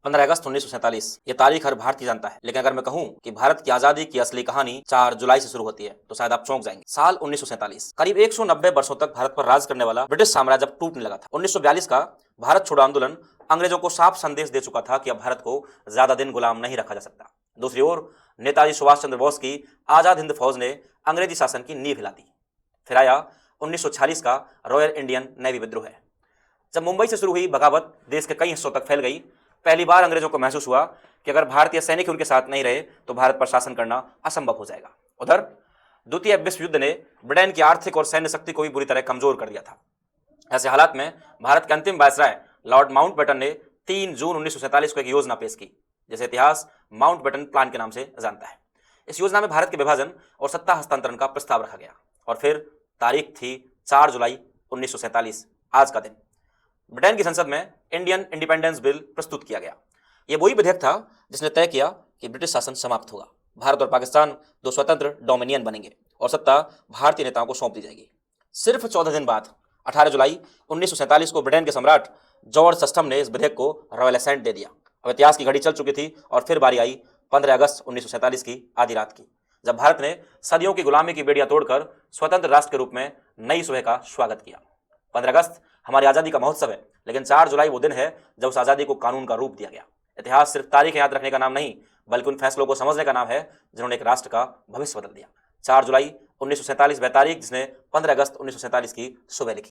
15 अगस्त 1947। ये तारीख हर भारतीय जानता है, लेकिन अगर मैं कहूं कि भारत की आजादी की असली कहानी 4 जुलाई से शुरू होती है तो शायद आप चौंक जाएंगे। साल 1947, करीब 190 वर्षों तक भारत पर राज करने वाला ब्रिटिश साम्राज्य अब टूटने लगा था। 1942 का भारत छोड़ो आंदोलन अंग्रेजों को साफ संदेश दे चुका था कि अब भारत को ज्यादा दिन गुलाम नहीं रखा जा सकता। दूसरी ओर नेताजी सुभाष चंद्र बोस की आजाद हिंद फौज ने अंग्रेजी शासन की नींव हिला दी। फिर आया 1946 का रॉयल इंडियन नेवी विद्रोह। जब मुंबई से शुरू हुई बगावत देश के कई हिस्सों तक फैल गई, पहली बार अंग्रेजों को महसूस हुआ कि अगर भारतीय सैनिक उनके साथ नहीं रहे तो भारत पर शासन करना असंभव हो जाएगा। उधर द्वितीय विश्व युद्ध ने ब्रिटेन की आर्थिक और सैन्य शक्ति को भी बुरी तरह कमजोर कर दिया था। ऐसे हालात में भारत के अंतिम वायसराय लॉर्ड माउंटबेटन ने 3 जून 1947 को एक योजना पेश की, जिसे इतिहास माउंटबेटन प्लान के नाम से जानता है। इस योजना में भारत के विभाजन और सत्ता हस्तांतरण का प्रस्ताव रखा गया और फिर तारीख थी 4 जुलाई 1947, आज का दिन। ब्रिटेन की संसद में इंडियन इंडिपेंडेंस बिल प्रस्तुत किया गया। यह वही विधेयक था जिसने तय किया कि ब्रिटिश शासन समाप्त होगा, भारत और पाकिस्तान 2 स्वतंत्र डोमिनियन बनेंगे और सत्ता भारतीय नेताओं को सौंप दी जाएगी। सिर्फ 14 दिन बाद 18 जुलाई 1947 को ब्रिटेन के सम्राट जॉर्ज सस्टम ने इस विधेयक को रॉयल एसेंट दे दिया। अब इतिहास की घड़ी चल चुकी थी और फिर बारी आई 15 अगस्त 1947 की आधी रात की, जब भारत ने सदियों की गुलामी की बेड़ियां तोड़कर स्वतंत्र राष्ट्र के रूप में नई सुबह का स्वागत किया। 15 अगस्त हमारी आज़ादी का महोत्सव है, लेकिन 4 जुलाई वो दिन है जब उस आज़ादी को कानून का रूप दिया गया। इतिहास सिर्फ तारीख याद रखने का नाम नहीं, बल्कि उन फैसलों को समझने का नाम है जिन्होंने एक राष्ट्र का भविष्य बदल दिया। 4 जुलाई 1947 वह तारीख जिसने 15 अगस्त 1947 की सुबह लिखी।